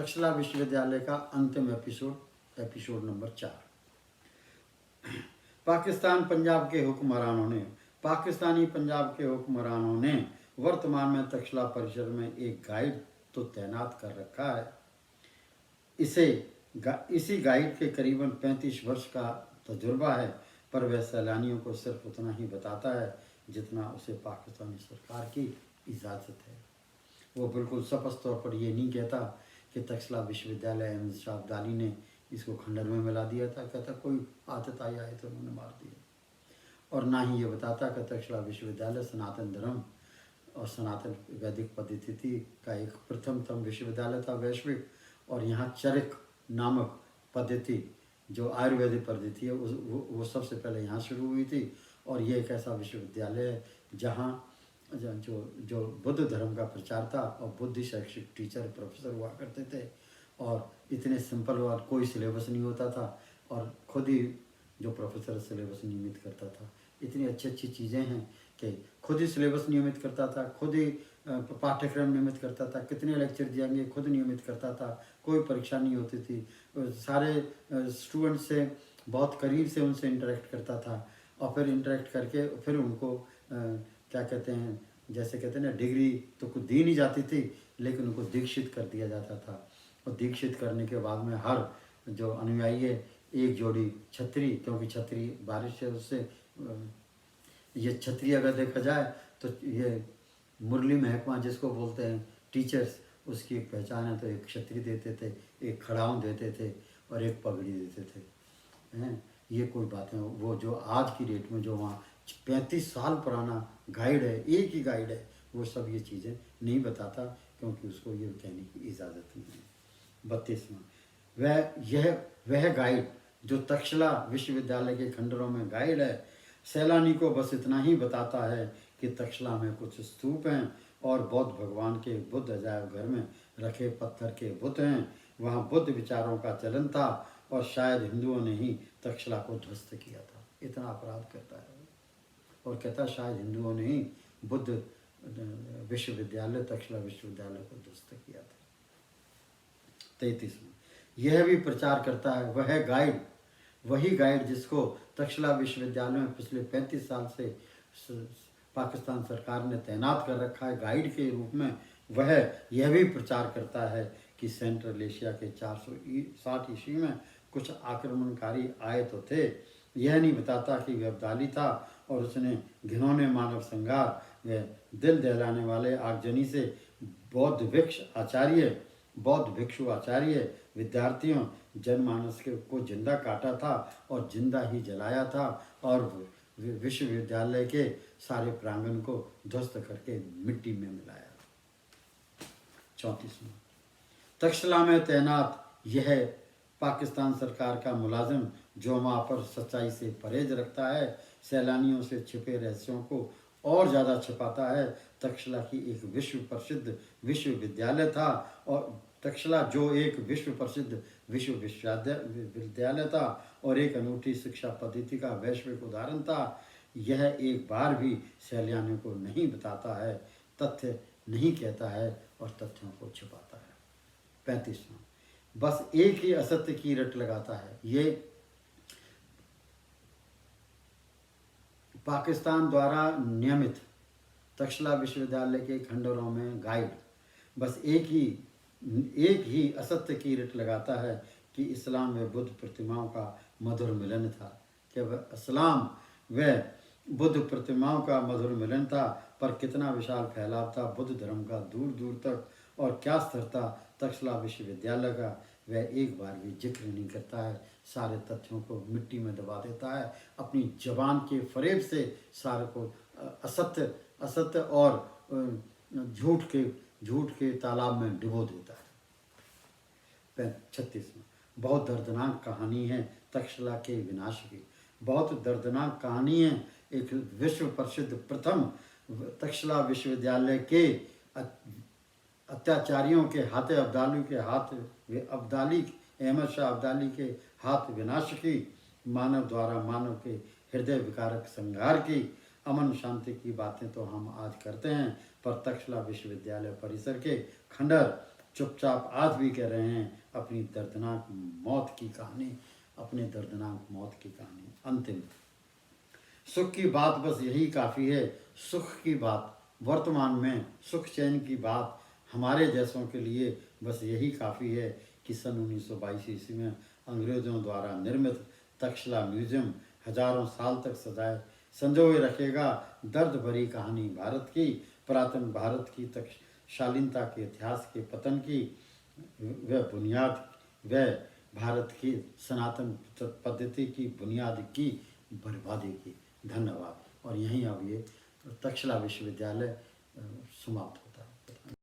तक्षशिला विश्वविद्यालय का अंतिम एपिसोड नंबर 4। पाकिस्तानी पंजाब के हुक्मरानों ने वर्तमान में तक्षशिला परिसर में एक गाइड तो तैनात कर रखा है। इसी गाइड के करीबन 35 वर्ष का तजुर्बा है, पर वह सैलानियों को सिर्फ उतना ही बताता है जितना उसे पाकिस्तानी सरकार की इजाज़त है। वो बिल्कुल स्पष्ट तौर पर ये नहीं कहता कि तक्षशिला विश्वविद्यालय अहमद शाह अब्दाली ने इसको खंडर में मिला दिया था। कहता कोई आतताई आए तो उन्होंने मार दिया। और ना ही ये बताता कि तक्षशिला विश्वविद्यालय सनातन धर्म और सनातन वैदिक पद्धति का एक प्रथमतम विश्वविद्यालय था वैश्विक। और यहाँ चरक नामक पद्धति जो आयुर्वेदिक पद्धति है वो सबसे पहले यहाँ शुरू हुई थी। और ये एक ऐसा विश्वविद्यालय है जहाँ जो बुद्ध धर्म का प्रचार था और बुद्ध शैक्षिक टीचर प्रोफेसर हुआ करते थे। और इतने सिंपल और कोई सिलेबस नहीं होता था और खुद ही जो प्रोफेसर सिलेबस नियमित करता था। इतनी अच्छी अच्छी चीज़ें हैं कि खुद ही सिलेबस नियमित करता था, खुद ही पाठ्यक्रम नियमित करता था, कितने लेक्चर दिएंगे खुद नियमित करता था, कोई परीक्षा नहीं होती थी। सारे स्टूडेंट से बहुत करीब से उनसे इंटरेक्ट करता था और फिर इंटरेक्ट करके फिर उनको क्या कहते हैं, जैसे कहते हैं ना, डिग्री तो कुछ दी नहीं जाती थी लेकिन उनको दीक्षित कर दिया जाता था। और दीक्षित करने के बाद में हर जो अनुयायी है एक जोड़ी छतरी, क्योंकि छतरी बारिश है उससे ये छतरी अगर देखा जाए तो ये मुरली महकमा जिसको बोलते हैं टीचर्स, उसकी एक पहचान है। तो एक छतरी देते थे, एक खड़ाऊँ देते थे और एक पगड़ी देते थे। हैं ये कोई बात है। वो जो आज की डेट में जो वहाँ 35 साल पुराना गाइड है, एक ही गाइड है, वो सब ये चीज़ें नहीं बताता क्योंकि उसको ये कहने की इजाज़त नहीं है। 32वां वह गाइड जो तक्षशिला विश्वविद्यालय के खंडरों में गाइड है, सैलानी को बस इतना ही बताता है कि तक्षशिला में कुछ स्तूप हैं और बौद्ध भगवान के बुद्ध अजायब घर में रखे पत्थर के बुत हैं। वहाँ बुद्ध विचारों का चलन था और शायद हिंदुओं ने ही तक्षशिला को ध्वस्त किया था। इतना अपराध करता है और कहता शायद हिंदुओं ने ही बुद्ध विश्वविद्यालय तक्षशिला विश्वविद्यालय को ध्वस्त किया था। 33वां यह भी प्रचार करता है वही गाइड जिसको तक्षशिला विश्वविद्यालय में पिछले 35 साल से पाकिस्तान सरकार ने तैनात कर रखा है गाइड के रूप में। वह यह भी प्रचार करता है कि सेंट्रल एशिया के 460 ईस्वी में कुछ आक्रमणकारी आए तो थे। यह नहीं बताता कि वह अब्दाली था और उसने घिनौने मानव संहार व दिल दहलाने वाले आगजनी से बौद्ध भिक्षु आचार्य विद्यार्थियों जनमानस को जिंदा काटा था और जिंदा ही जलाया था और विश्वविद्यालय के सारे प्रांगण को ध्वस्त करके मिट्टी में मिलाया। 34वां तक्षशिला में तैनात यह पाकिस्तान सरकार का मुलाजिम जो वहाँ पर सच्चाई से परहेज रखता है, सैलानियों से छिपे रहस्यों को और ज़्यादा छिपाता है। तक्षशिला की एक विश्व प्रसिद्ध विश्वविद्यालय था और तक्षशिला जो एक विश्व प्रसिद्ध विश्वविद्यालय था और एक अनूठी शिक्षा पद्धति का वैश्विक उदाहरण था। यह एक बार भी सैलानियों को नहीं बताता है, तथ्य नहीं कहता है और तथ्यों को छिपाता है। 35वां बस एक ही असत्य की रट लगाता है। ये पाकिस्तान द्वारा नियमित तक्षशिला विश्वविद्यालय के खंडरों में गाइड बस एक ही असत्य की रट लगाता है कि इस्लाम व बुद्ध प्रतिमाओं का मधुर मिलन था। कि वह इस्लाम व बुद्ध प्रतिमाओं का मधुर मिलन था, पर कितना विशाल फैलाव था बुद्ध धर्म का दूर दूर तक और क्या स्तर था तक्षशिला विश्वविद्यालय का, वह एक बार भी जिक्र नहीं करता है। सारे तथ्यों को मिट्टी में दबा देता है, अपनी जबान के फरेब से सारे को असत्य और झूठ के तालाब में डुबो देता है। 36वां बहुत दर्दनाक कहानी है तक्षशिला के विनाश की। बहुत दर्दनाक कहानी है एक विश्व प्रसिद्ध प्रथम तक्षशिला विश्वविद्यालय के अत्याचारियों के हाथ अहमद शाह अब्दाली के हाथ विनाश की, मानव द्वारा मानव के हृदय विकारक संहार की। अमन शांति की बातें तो हम आज करते हैं, पर तक्षशिला विश्वविद्यालय परिसर के खंडर चुपचाप आज भी कह रहे हैं अपनी दर्दनाक मौत की कहानी, अपने दर्दनाक मौत की कहानी। अंतिम सुख की बात बस यही काफ़ी है, सुख की बात वर्तमान में, सुख चैन की बात हमारे जैसों के लिए बस यही काफ़ी है कि सन 1922 ईस्वी में अंग्रेज़ों द्वारा निर्मित तक्षशिला म्यूजियम हजारों साल तक सजाए संजोए रखेगा दर्द भरी कहानी भारत की, पुरातन भारत की तक्षशालीनता के इतिहास के पतन की, वह बुनियाद, वह भारत की सनातन पद्धति की बुनियाद की बर्बादी की। धन्यवाद। और यहीं अब ये तक्षशिला विश्वविद्यालय समाप्त हो।